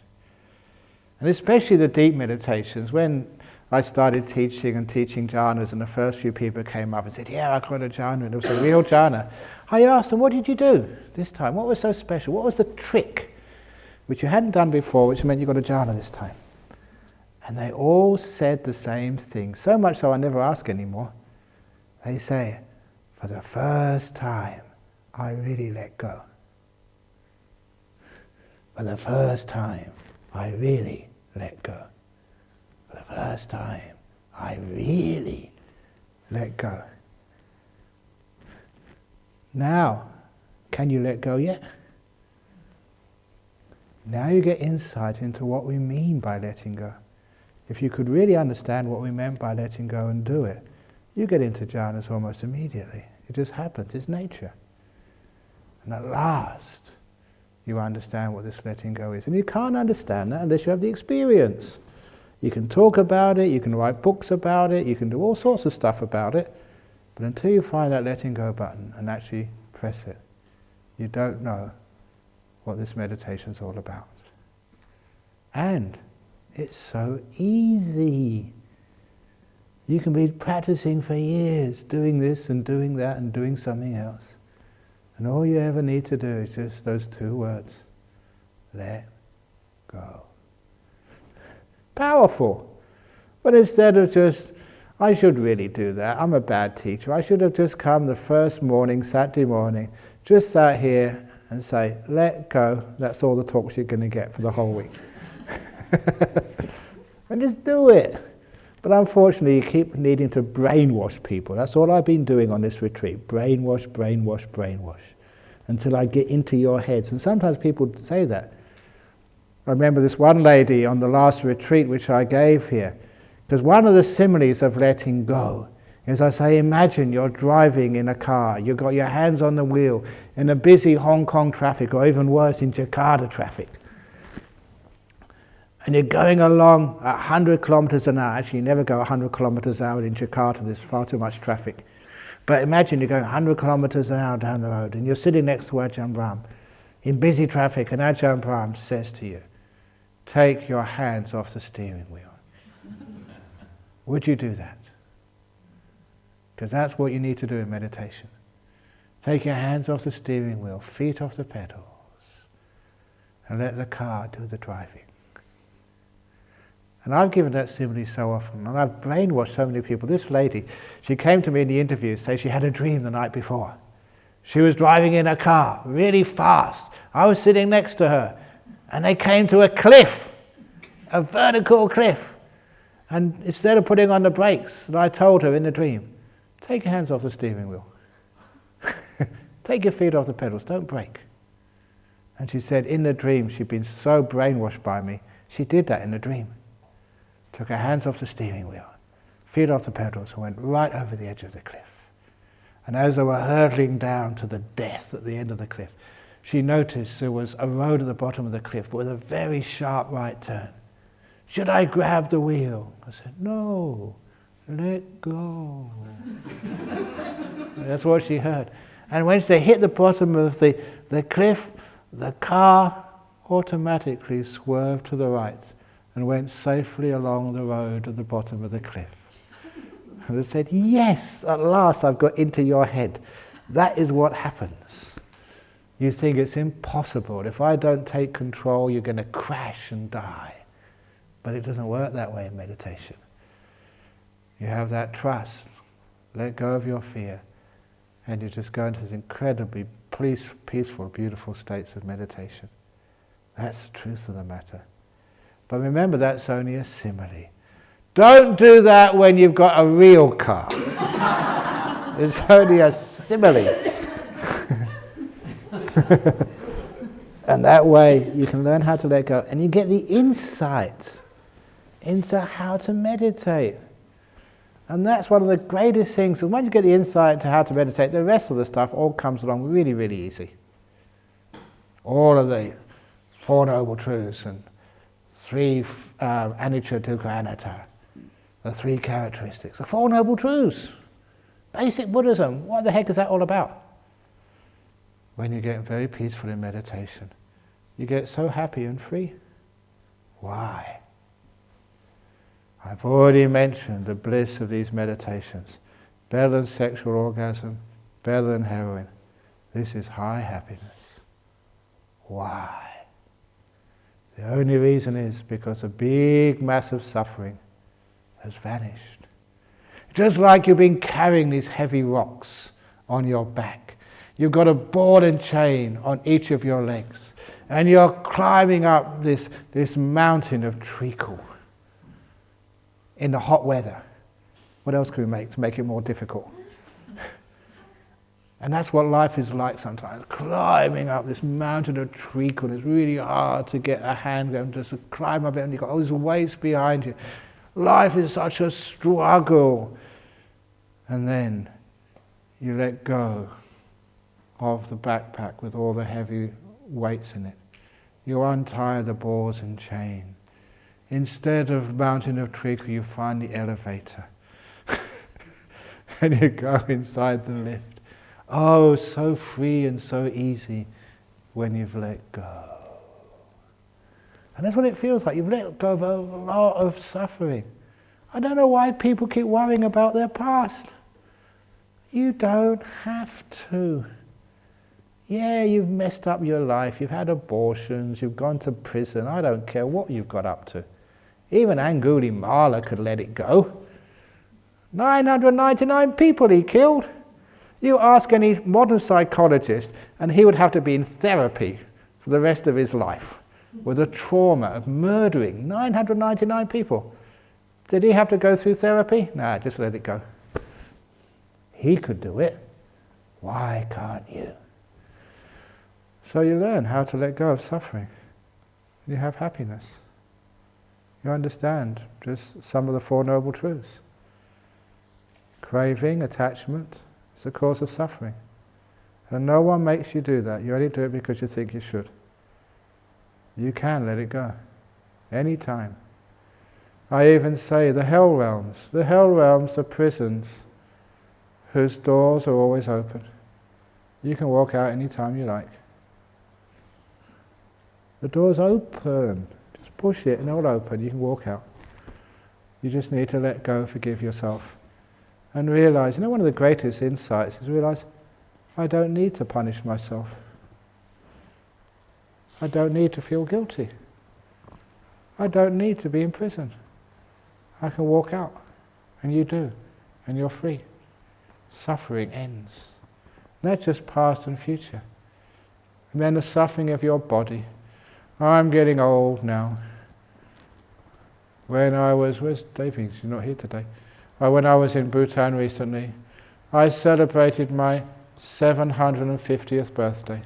And especially the deep meditations, when I started teaching jhanas and the first few people came up and said, "Yeah, I got a jhana," and it was a real jhana. I asked them, "What did you do this time? What was so special? What was the trick which you hadn't done before, which meant you got a jhana this time?" And they all said the same thing, so much so I never ask anymore. They say, "For the first time, I really let go. For the first time, I really let go. For the first time, I really let go." Now, can you let go yet? Now you get insight into what we mean by letting go. If you could really understand what we meant by letting go and do it, you get into jhanas almost immediately. It just happens, it's nature. And at last, you understand what this letting go is. And you can't understand that unless you have the experience. You can talk about it, you can write books about it, you can do all sorts of stuff about it, But until you find that letting go button and actually press it, you don't know what this meditation's all about. And it's so easy. You can be practicing for years, doing this and doing that and doing something else. And all you ever need to do is just those two words. Let go. Powerful. But instead of just, I should really do that, I'm a bad teacher, I should have just come the first morning, Saturday morning, just sat here and say, let go, that's all the talks you're going to get for the whole week. And just do it. But unfortunately, you keep needing to brainwash people. That's all I've been doing on this retreat. Brainwash, brainwash, brainwash. Until I get into your heads. And sometimes people say that. I remember this one lady on the last retreat which I gave here. Because one of the similes of letting go is, I say, imagine you're driving in a car. You've got your hands on the wheel in a busy Hong Kong traffic, or even worse, in Jakarta traffic. And you're going along at 100 kilometers an hour. Actually, you never go 100 kilometers an hour in Jakarta. There's far too much traffic. But imagine you're going 100 kilometers an hour down the road, and you're sitting next to Ajahn Brahm in busy traffic, and Ajahn Brahm says to you, take your hands off the steering wheel. Would you do that? Because that's what you need to do in meditation. Take your hands off the steering wheel, feet off the pedals, and let the car do the driving. And I've given that simile so often, and I've brainwashed so many people. This lady, she came to me in the interview to say she had a dream the night before. She was driving in a car, really fast. I was sitting next to her, and they came to a cliff, a vertical cliff. And instead of putting on the brakes, I told her in the dream, take your hands off the steering wheel. Take your feet off the pedals, don't brake. And she said in the dream, she'd been so brainwashed by me, she did that in the dream. Took her hands off the steering wheel, feet off the pedals, and went right over the edge of the cliff. And as they were hurtling down to the death at the end of the cliff, she noticed there was a road at the bottom of the cliff, but with a very sharp right turn. Should I grab the wheel? I said, no, let go. That's what she heard. And when they hit the bottom of the cliff, the car automatically swerved to the right and went safely along the road at the bottom of the cliff. And they said, yes, at last I've got into your head. That is what happens. You think it's impossible. If I don't take control, you're going to crash and die. But it doesn't work that way in meditation. You have that trust. Let go of your fear. And you just go into these incredibly peaceful, beautiful states of meditation. That's the truth of the matter. But remember, that's only a simile. Don't do that when you've got a real car. It's only a simile. And that way you can learn how to let go, and you get the insight into how to meditate. And that's one of the greatest things. And once you get the insight into how to meditate, the rest of the stuff all comes along really, really easy. All of the Four Noble Truths and three anicca, dukkha, anatta, the three characteristics, the Four Noble Truths, basic Buddhism. What the heck is that all about? When you get very peaceful in meditation, you get so happy and free. Why? I've already mentioned the bliss of these meditations. Better than sexual orgasm, better than heroin. This is high happiness. Why? The only reason is because a big mass of suffering has vanished. Just like you've been carrying these heavy rocks on your back. You've got a ball and chain on each of your legs. And you're climbing up this mountain of treacle in the hot weather. What else can we make to make it more difficult? And that's what life is like sometimes, climbing up this mountain of treacle. It's really hard to get a hand going, just to climb up it, and you've got all these weights behind you. Life is such a struggle. And then you let go of the backpack with all the heavy weights in it. You untie the balls and chain. Instead of mountain of treacle, you find the elevator. and you go inside the lift. Oh, so free and so easy when you've let go. And that's what it feels like. You've let go of a lot of suffering. I don't know why people keep worrying about their past. You don't have to. Yeah, you've messed up your life. You've had abortions. You've gone to prison. I don't care what you've got up to. Even Angulimala could let it go. 999 people he killed. You ask any modern psychologist and he would have to be in therapy for the rest of his life with the trauma of murdering 999 people. Did he have to go through therapy? Nah, just let it go. He could do it. Why can't you? So you learn how to let go of suffering. You have happiness. You understand just some of the Four Noble Truths. Craving, attachment is the cause of suffering. And no one makes you do that. You only do it because you think you should. You can let it go. Any time. I even say the hell realms. The hell realms are prisons whose doors are always open. You can walk out any time you like. The door's open. Just push it and it'll open. You can walk out. You just need to let go, forgive yourself. And realize, one of the greatest insights is realize, I don't need to punish myself. I don't need to feel guilty. I don't need to be in prison. I can walk out. And you do. And you're free. Suffering ends. That's just past and future. And then the suffering of your body. I'm getting old now. When I was, where's David? He's not here today. When I was in Bhutan recently, I celebrated my 750th birthday.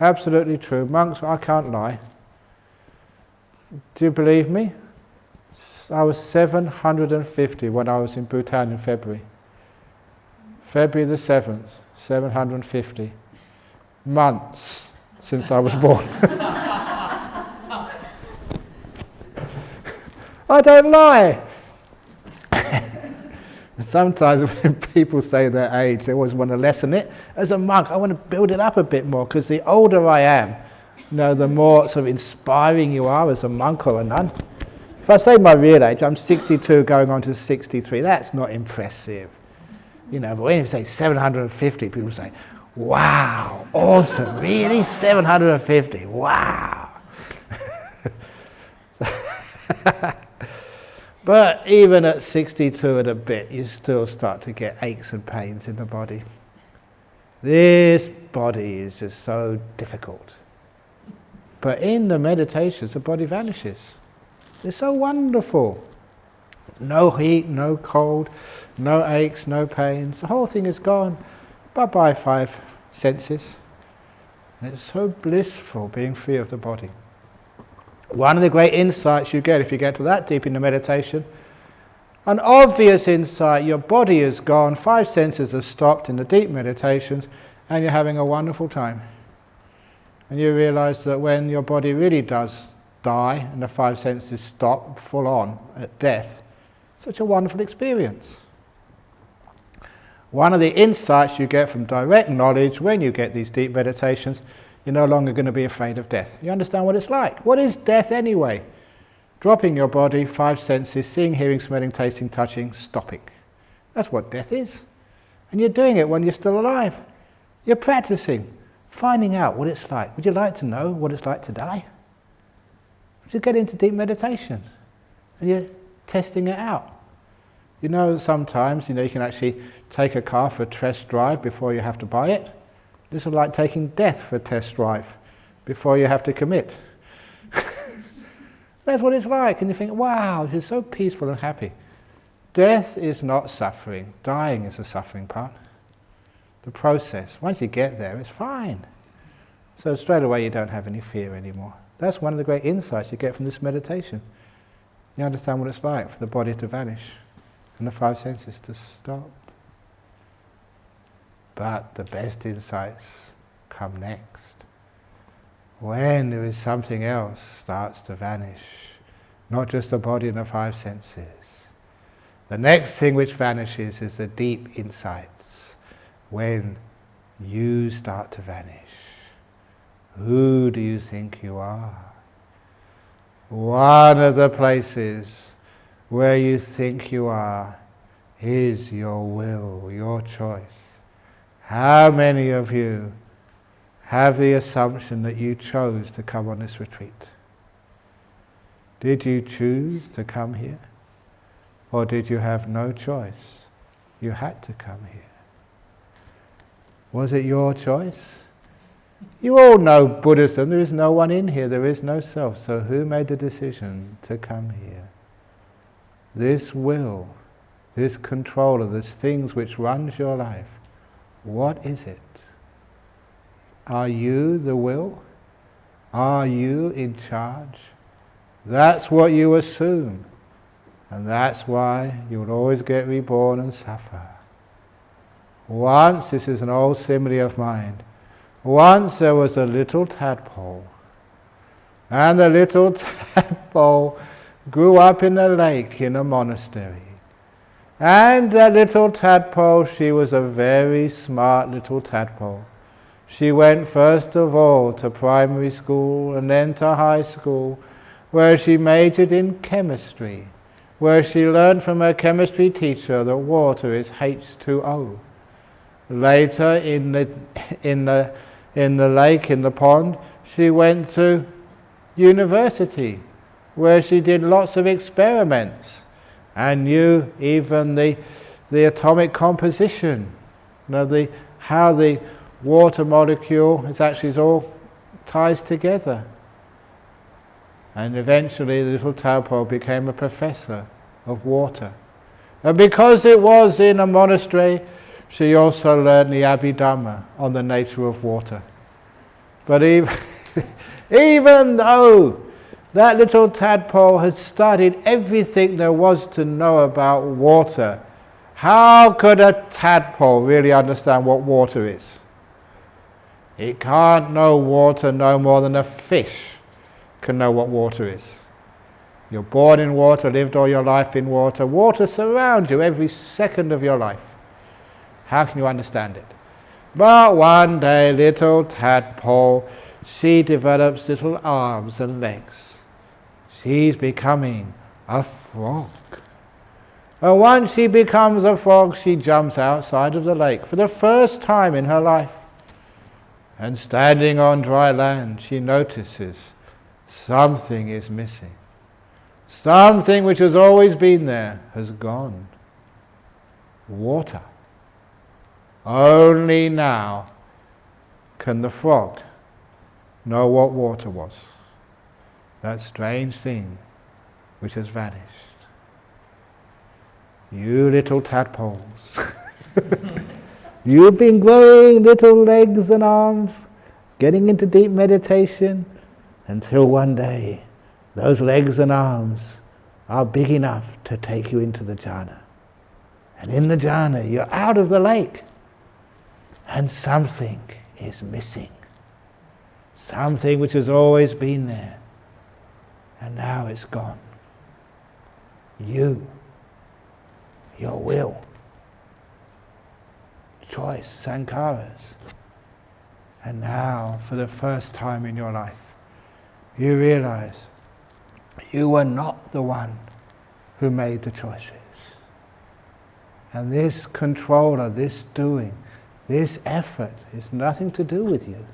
Absolutely true. Monks, I can't lie. Do you believe me? I was 750 when I was in Bhutan in February. February the 7th, 750. Months since I was born. I don't lie. Sometimes when people say their age, they always want to lessen it. As a monk, I want to build it up a bit more, because the older I am, the more sort of inspiring you are as a monk or a nun. If I say my real age, I'm 62 going on to 63, that's not impressive. But when you say 750, people say, wow, awesome, really? 750, wow. But even at 62 and a bit, you still start to get aches and pains in the body. This body is just so difficult. But in the meditations, the body vanishes. It's so wonderful. No heat, no cold, no aches, no pains. The whole thing is gone. Bye-bye 5 senses. And it's so blissful being free of the body. One of the great insights you get if you get to that deep in the meditation, an obvious insight, your body is gone, 5 senses have stopped in the deep meditations, and you're having a wonderful time. And you realize that when your body really does die and the 5 senses stop full on at death, such a wonderful experience. One of the insights you get from direct knowledge when you get these deep meditations, you're no longer going to be afraid of death. You understand what it's like. What is death anyway? Dropping your body, 5 senses, seeing, hearing, smelling, tasting, touching, stopping. That's what death is. And you're doing it when you're still alive. You're practicing, finding out what it's like. Would you like to know what it's like to die? Would you get into deep meditation? And you're testing it out. Sometimes, you can actually take a car for a test drive before you have to buy it. This is like taking death for a test drive before you have to commit. That's what it's like. And you think, wow, this is so peaceful and happy. Death is not suffering. Dying is the suffering part. The process. Once you get there, it's fine. So straight away you don't have any fear anymore. That's one of the great insights you get from this meditation. You understand what it's like for the body to vanish and the 5 senses to stop. But the best insights come next. When there is something else starts to vanish, not just the body and the 5 senses. The next thing which vanishes is the deep insights, when you start to vanish. Who do you think you are? One of the places where you think you are is your will, your choice. How many of you have the assumption that you chose to come on this retreat? Did you choose to come here? Or did you have no choice? You had to come here. Was it your choice? You all know Buddhism, there is no one in here, there is no self. So who made the decision to come here? This will, this controller, this things which runs your life, what is it? Are you the will? Are you in charge? That's what you assume. And that's why you'll always get reborn and suffer. Once, this is an old simile of mine, once there was a little tadpole, and the little tadpole grew up in a lake in a monastery. And that little tadpole, she was a very smart little tadpole. She went first of all to primary school and then to high school, where she majored in chemistry, where she learned from her chemistry teacher that water is H2O. Later in the lake, in the pond, she went to university, where she did lots of experiments and knew even the atomic composition, how the water molecule is all ties together. And eventually the little tadpole became a professor of water. And because it was in a monastery, she also learned the Dhamma on the nature of water. But even though that little tadpole had studied everything there was to know about water, how could a tadpole really understand what water is? It can't know water no more than a fish can know what water is. You're born in water, lived all your life in water. Water surrounds you every second of your life. How can you understand it? But one day, little tadpole, she develops little arms and legs. She's becoming a frog. And once she becomes a frog, she jumps outside of the lake for the first time in her life. And standing on dry land, she notices something is missing. Something which has always been there has gone. Water. Only now can the frog know what water was. That strange thing which has vanished. You little tadpoles. You've been growing little legs and arms, getting into deep meditation, until one day those legs and arms are big enough to take you into the jhana. And in the jhana, you're out of the lake. And something is missing. Something which has always been there. And now it's gone. You. Your will. Choice, sankharas. And now, for the first time in your life, you realize you were not the one who made the choices. And this controller, this doing, this effort is nothing to do with you.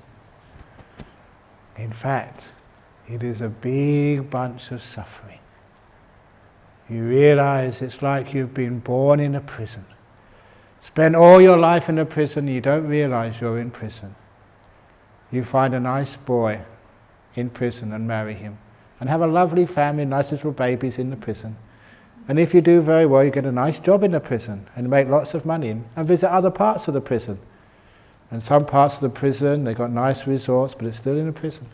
In fact, it is a big bunch of suffering. You realize it's like you've been born in a prison. Spent all your life in a prison, you don't realize you're in prison. You find a nice boy in prison and marry him, and have a lovely family, nice little babies in the prison. And if you do very well, you get a nice job in the prison and make lots of money and visit other parts of the prison. And some parts of the prison, they've got nice resorts, but it's still in a prison.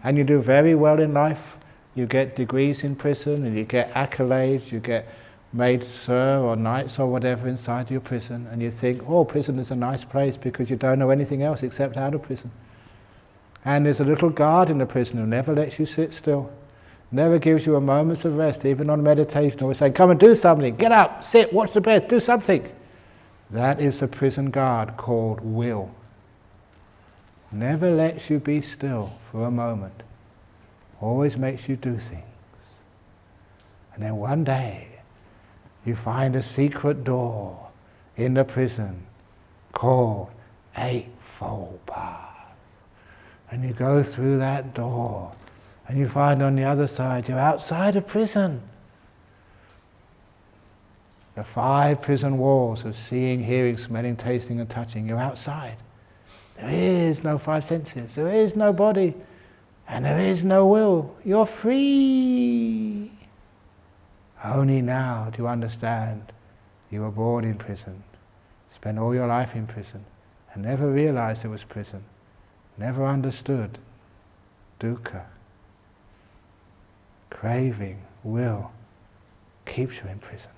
And you do very well in life. You get degrees in prison, and you get accolades, you get made sir or knights or whatever inside your prison, and you think, oh, prison is a nice place because you don't know anything else except out of prison. And there's a little guard in the prison who never lets you sit still. never gives you a moment of rest, even on meditation. Always saying, come and do something, get up, sit, watch the bed, do something. That is the prison guard called will. Never lets you be still for a moment. Always makes you do things. And then one day, you find a secret door in the prison called Eightfold Path. And you go through that door, and you find on the other side, you're outside of prison. The 5 prison walls of seeing, hearing, smelling, tasting and touching, you're outside. There is no 5 senses, there is no body, and there is no will. You're free. Only now do you understand you were born in prison, spent all your life in prison, and never realized it was prison, never understood dukkha. Craving, will, keeps you in prison.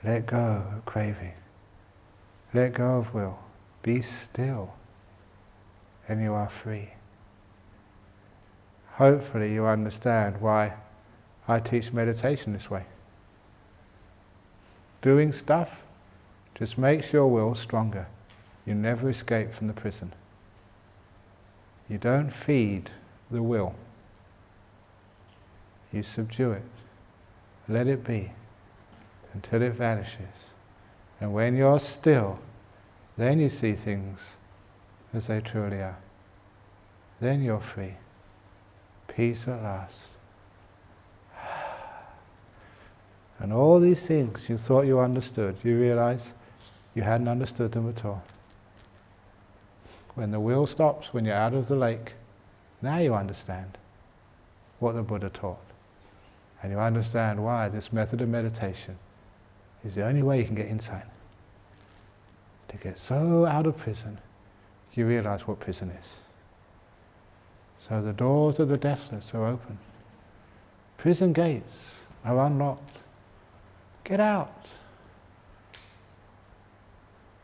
Let go of craving. Let go of will. Be still, and you are free. Hopefully you understand why I teach meditation this way. Doing stuff just makes your will stronger. You never escape from the prison. You don't feed the will. You subdue it. Let it be until it vanishes. And when you're still, then you see things as they truly are. Then you're free. Peace at last. And all these things you thought you understood, you realize you hadn't understood them at all. When the will stops, when you're out of the lake, now you understand what the Buddha taught. And you understand why this method of meditation is the only way you can get insight. To get so out of prison, you realize what prison is. So the doors of the deathless are open. Prison gates are unlocked. Get out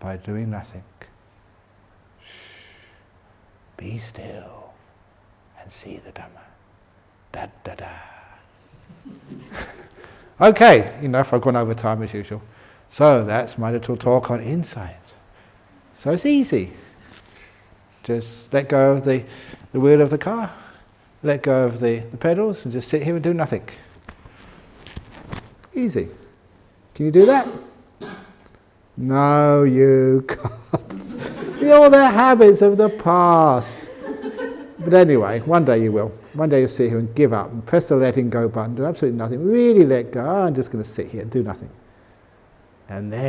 by doing nothing. Shh. Be still and see the Dhamma. Da da da. Okay, enough, I've gone over time as usual. So that's my little talk on insight. So it's easy. Just let go of the wheel of the car, let go of the pedals, and just sit here and do nothing. Easy. Can you do that? No, you can't. All the habits of the past. But anyway, one day you will. One day you'll sit here and give up and press the letting go button, do absolutely nothing, really let go. I'm just going to sit here and do nothing. And then